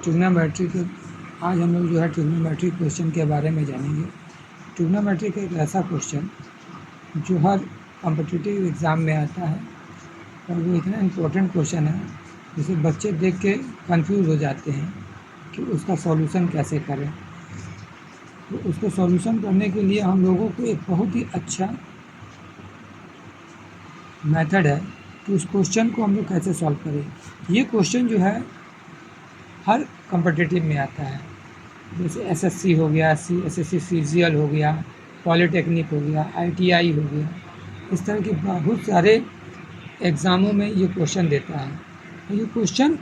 Trigonometry के आज हम लोग जो है ट्रिग्नोमेट्री क्वेश्चन के बारे में जानेंगे। ट्रिग्नोमेट्री का एक ऐसा क्वेश्चन जो हर कॉम्पिटिटिव एग्ज़ाम में आता है और वो इतना इम्पोर्टेंट क्वेश्चन है जिसे बच्चे देख के कंफ्यूज हो जाते हैं कि उसका सॉल्यूशन कैसे करें। तो उसको सॉल्यूशन करने के लिए हम लोगों को एक बहुत ही अच्छा मेथड है कि उस क्वेश्चन को हम लोग कैसे सॉल्व करें। ये क्वेश्चन जो है हर कॉम्पिटिटिव में आता है, जैसे एसएससी हो गया, एसएससी सीजीएल हो गया, पॉलिटेक्निक हो गया, आईटीआई हो गया। इस तरह के बहुत सारे एग्ज़ामों में ये क्वेश्चन देता है। ये क्वेश्चन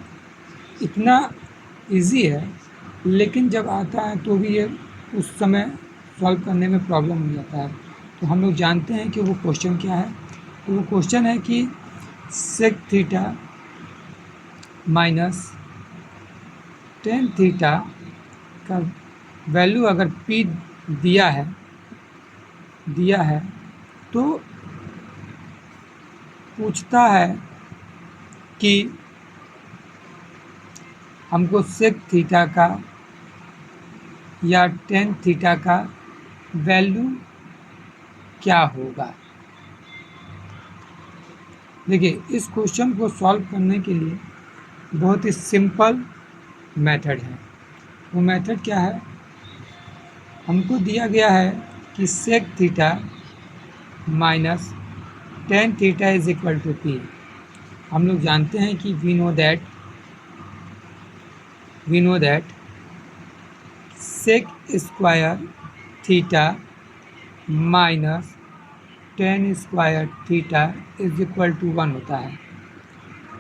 इतना इजी है, लेकिन जब आता है तो भी ये उस समय सॉल्व करने में प्रॉब्लम हो जाता है। तो हम लोग जानते हैं कि वो क्वेश्चन क्या है। तो वो क्वेश्चन है कि sec theta minus tan theta का वैल्यू अगर P दिया है तो पूछता है कि हमको सेक थीटा का या टेन थीटा का वैल्यू क्या होगा। देखिए, इस क्वेश्चन को सॉल्व करने के लिए बहुत ही सिंपल मेथड है। वो मेथड क्या है, हमको दिया गया है कि sec theta minus tan theta is equal to P। हम लोग जानते हैं कि we know that sec square theta minus tan square theta is equal to 1 होता है।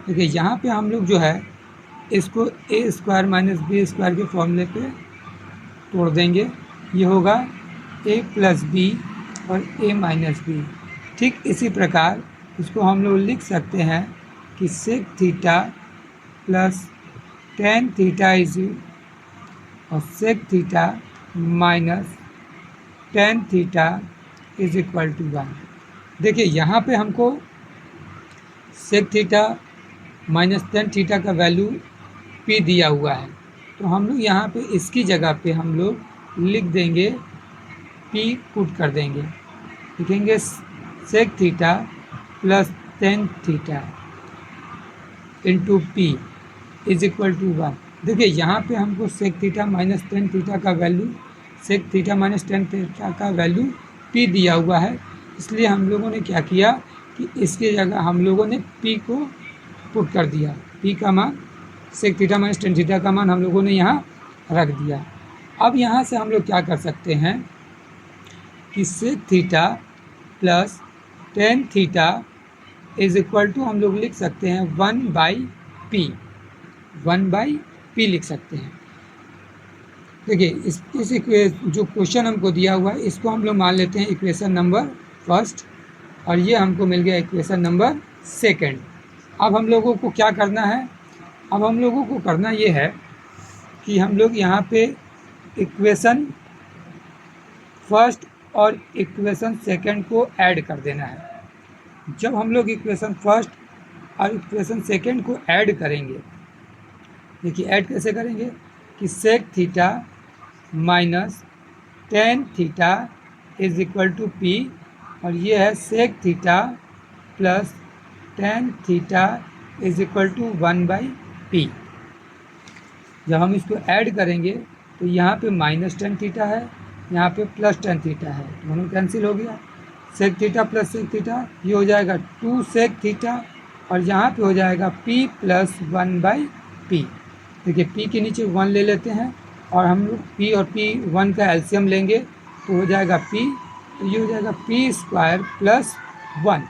देखिए, यहाँ पे हम लोग जो है इसको ए स्क्वायर माइनस बी स्क्वायर के फॉर्मूले पे तोड़ देंगे। ये होगा ए प्लस बी और ए माइनस बी। ठीक इसी प्रकार इसको हम लोग लिख सकते हैं कि sec theta plus tan theta is और sec theta minus tan theta is equal to 1। देखिए, यहाँ पे हमको sec theta minus tan theta का वैल्यू P दिया हुआ है, तो हम लोग यहाँ पे इसकी जगह पे हम लोग लिख देंगे P पुट कर देंगे, लिखेंगे sec theta plus tan theta into P is equal to 1। देखिए, यहाँ पे हमको sec theta minus tan theta का वैल्यू P दिया हुआ है, इसलिए हम लोगों ने क्या किया कि इसकी जगह हम लोगों ने P को पुट कर दिया। P का मान sec theta minus tan theta का मान हम लोगों ने यहाँ रख दिया। अब यहाँ से हम लोग क्या कर सकते हैं कि sec theta plus tan theta is equal to हम लोग लिख सकते हैं 1/P लिख सकते हैं। देखिए, इस जो क्वेश्चन हमको दिया हुआ है इसको हम लोग मान लेते हैं इक्वेशन नंबर फर्स्ट, और ये हमको मिल गया इक्वेशन नंबर सेकंड। अब हम लोगों को क्या करना है, अब हम लोगों को करना ये है कि हम लोग यहाँ पे इक्वेशन फर्स्ट और इक्वेशन सेकंड को ऐड कर देना है। जब हम लोग इक्वेशन फर्स्ट और इक्वेशन सेकंड को ऐड करेंगे, देखिए ऐड कैसे करेंगे कि sec theta minus tan theta is equal to P, और ये है sec theta plus tan theta is equal to 1/P। जब हम इसको ऐड करेंगे तो यहाँ पे माइनस टेन थीटा है, यहाँ पे प्लस टेन थीटा है, दोनों कैंसिल हो गया। Sec theta plus sec theta ये हो जाएगा 2 सेक थीटा, और यहाँ पे हो जाएगा P प्लस 1/P। देखिए, P के नीचे 1 ले लेते हैं और हम लोग P और P 1 का एलसीएम लेंगे तो हो जाएगा P, तो ये हो जाएगा P स्क्वायर प्लस 1।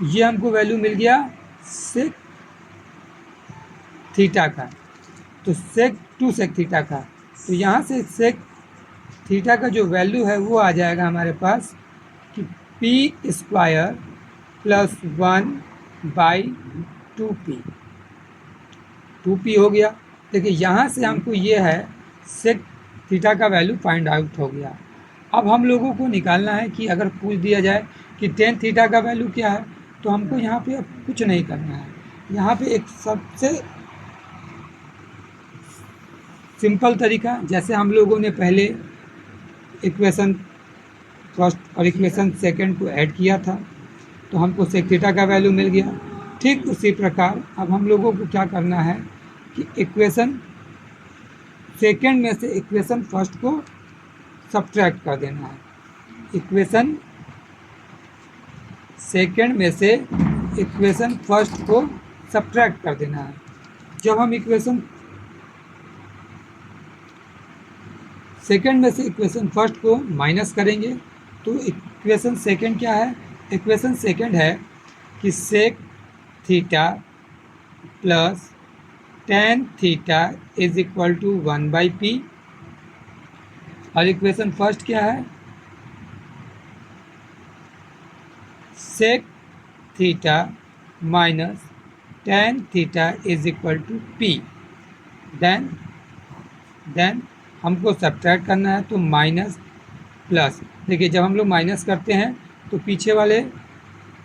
ये हमको वैल्यू मिल गया सेक थीटा का, तो टू सेक थीटा का। तो यहाँ से सेक थीटा का जो वैल्यू है वो आ जाएगा हमारे पास कि P square plus 1/2P, 2P हो गया। देखिए, यहाँ से हमको ये है सेक थीटा का वैल्यू फाइंड आउट हो गया। अब हम लोगों को निकालना है कि अगर पूछ दिया जाए कि टेन थीटा का वैल्यू क्या है, तो हमको यहाँ पे अब कुछ नहीं करना है। यहाँ पे एक सबसे सिंपल तरीका, जैसे हम लोगों ने पहले इक्वेशन फर्स्ट और इक्वेशन सेकंड को ऐड किया था तो हमको सेक थीटा का वैल्यू मिल गया। ठीक उसी प्रकार अब हम लोगों को क्या करना है कि इक्वेशन सेकंड में से इक्वेशन फर्स्ट को सब्ट्रैक्ट कर देना है। इक्वेशन सेकंड में से इक्वेशन फर्स्ट को सब्ट्रैक्ट कर देना है। जब हम इक्वेशन सेकंड में से इक्वेशन फर्स्ट को माइनस करेंगे तो इक्वेशन सेकंड क्या है? इक्वेशन सेकंड है कि sec theta plus tan theta is equal to 1/p। और इक्वेशन फर्स्ट क्या है? Sec theta minus tan theta is equal to p। Then हमको सब्ट्रैक्ट करना है तो माइनस प्लस। देखिए जब हम लोग माइनस करते हैं तो पीछे वाले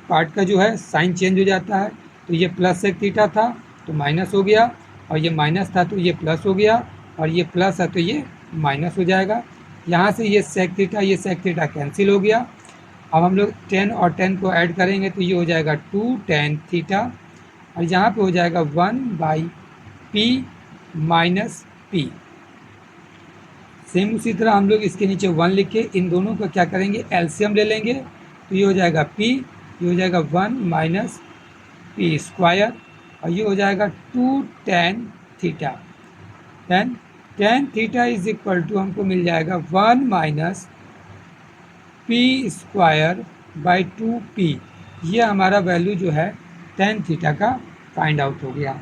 पार्ट का जो है साइन चेंज हो जाता है। तो ये प्लस सेक थीटा था तो माइनस हो गया, और ये माइनस था तो ये प्लस हो गया, और ये प्लस है तो ये माइनस हो जाएगा। यहाँ से ये सेक थीटा कैंसिल हो गया। अब हम लोग 10 और 10 को ऐड करेंगे तो ये हो जाएगा 2 tan थीटा, और यहाँ पे हो जाएगा 1/p माइनस p। सेम उसी तरह हम लोग इसके नीचे 1 लिख के इन दोनों का क्या करेंगे? एलसीएम ले लेंगे तो ये हो जाएगा p, ये हो जाएगा 1 माइनस p स्क्वायर, और ये हो जाएगा 2 tan theta. Then tan theta is equal to हमको मिल जाएगा 1 minus p square by 2p। ये हमारा वैल्यू जो है tan थीटा का फाइंड आउट हो गया।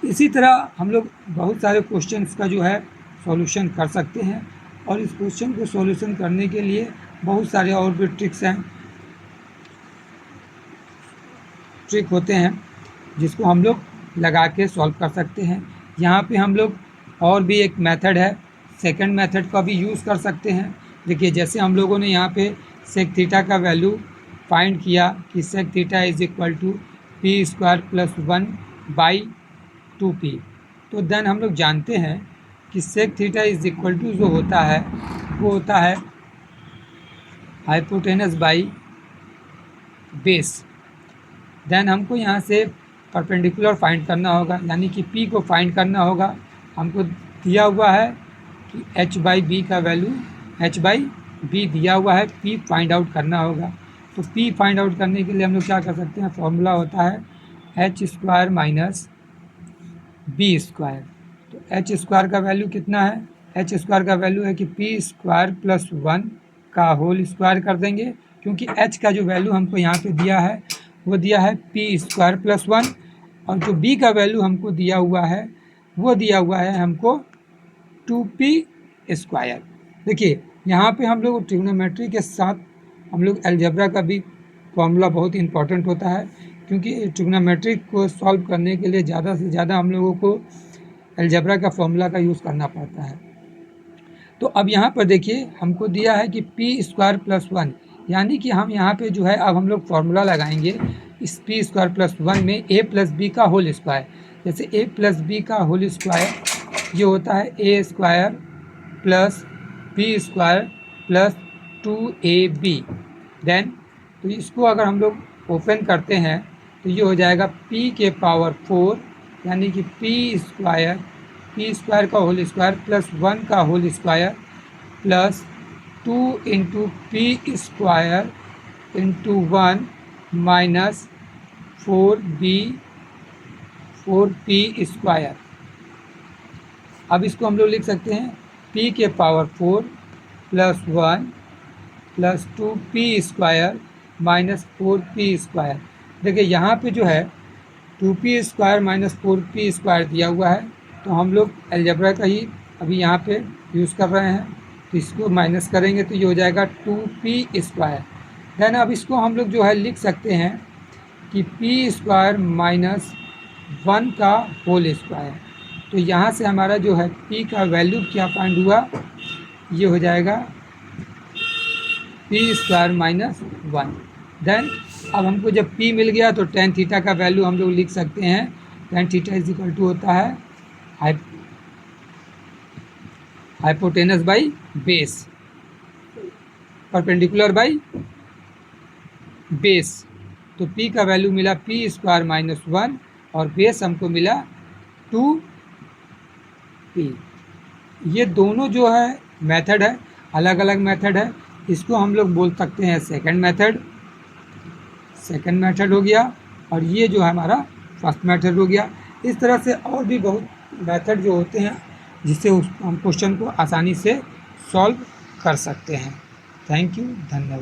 इसी तरह हम लोग बहुत सारे क्वेश्चंस का जो है सॉल्यूशन कर सकते हैं, और इस क्वेश्चन को सॉल्यूशन करने के लिए बहुत सारे और भी ट्रिक होते हैं जिसको हम लोग लगा के सॉल्व कर सकते हैं। यहाँ पे हम लोग और भी एक मेथड है, सेकंड मेथड का भी यूज़ कर सकते हैं। देखिए जैसे हम लोगों ने यहाँ पे सेक थीटा का वैल्यू फाइंड किया कि sec theta is equal to p square plus 1/2p, तो देन हम लोग जानते हैं कि sec theta is equal to जो होता है वो होता है हाइपोटेनस बाई बेस। देन हमको यहाँ से परपेंडिकुलर फाइंड करना होगा, यानी कि p को फाइंड करना होगा। हमको दिया हुआ है कि h/b का वैल्यू h/b दिया हुआ है, p फाइंड आउट करना होगा। तो p फाइंड आउट करने के लिए हम लोग क्या कर सकते हैं? फॉर्मूला होता है h square minus b square. तो h स्क्वायर का वैल्यू कितना है? h स्क्वायर का वैल्यू है कि p स्क्वायर प्लस 1 का होल स्क्वायर कर देंगे, क्योंकि h का जो वैल्यू हमको यहाँ पे दिया है वो दिया है p स्क्वायर प्लस 1, और जो b का वैल्यू हमको दिया हुआ है वो दिया हुआ है हमको 2p स्क्वायर। देखिए यहाँ पे हम लोग ट्रिग्नोमेट्री के साथ हम लोग अलजेब्रा का भी फॉर्मूला बहुत इंपॉर्टेंट होता है, क्योंकि ट्रिग्नोमेट्री को सॉल्व करने के लिए ज़्यादा से ज़्यादा हम लोगों को अलजेब्रा का फॉर्मूला का यूज़ करना पड़ता है। तो अब यहाँ पर देखिए हमको दिया है कि p स्क्वायर प्लस 1, यानी कि हम यहाँ पे जो है अब हम लोग फार्मूला लगाएंगे इस p स्क्वायर प्लस 1 में a प्लस बी का होल स्क्वायर। जैसे a प्लस बी का होल स्क्वायर ये होता है a square plus b square plus 2ab। Then तो इसको अगर हम लोग ओपन करते हैं तो ये हो जाएगा p के पावर 4, यानी कि p स्क्वायर का होल स्क्वायर प्लस 1 का whole square plus 2 into p square into 1 minus 4p square. अब इसको हम लोग लिख सकते हैं p के power 4 plus 1 plus 2p square minus 4p square. देखिए यहाँ पे जो है 2p square minus 4p square दिया हुआ है, तो हम लोग अलजेब्रा का ही अभी यहाँ पे यूज़ कर रहे हैं। तो इसको माइनस करेंगे तो ये हो जाएगा 2p स्क्वायर। देन अब इसको हम लोग जो है लिख सकते हैं कि p स्क्वायर माइनस 1 का होल स्क्वायर। तो यहाँ से हमारा जो है p का वैल्यू क्या फाइंड हुआ? ये हो जाएगा p स्क्वायर माइनस 1। देन अब हमको जब p मिल गया तो tan थीटा का वैल्यू हम लोग लिख सकते हैं। tan theta is equal to होता है hypotenuse by base, perpendicular by base. तो p का वैल्यू मिला p स्क्वायर माइनस 1 और बेस हमको मिला 2p। ये दोनों जो है मेथड है, अलग अलग मेथड है। इसको हम लोग बोल सकते हैं सेकंड मेथड हो गया, और ये जो है हमारा फर्स्ट मेथड हो गया। इस तरह से और भी बहुत मेथड जो होते हैं जिससे हम क्वेश्चन को आसानी से सॉल्व कर सकते हैं। थैंक यू, धन्यवाद।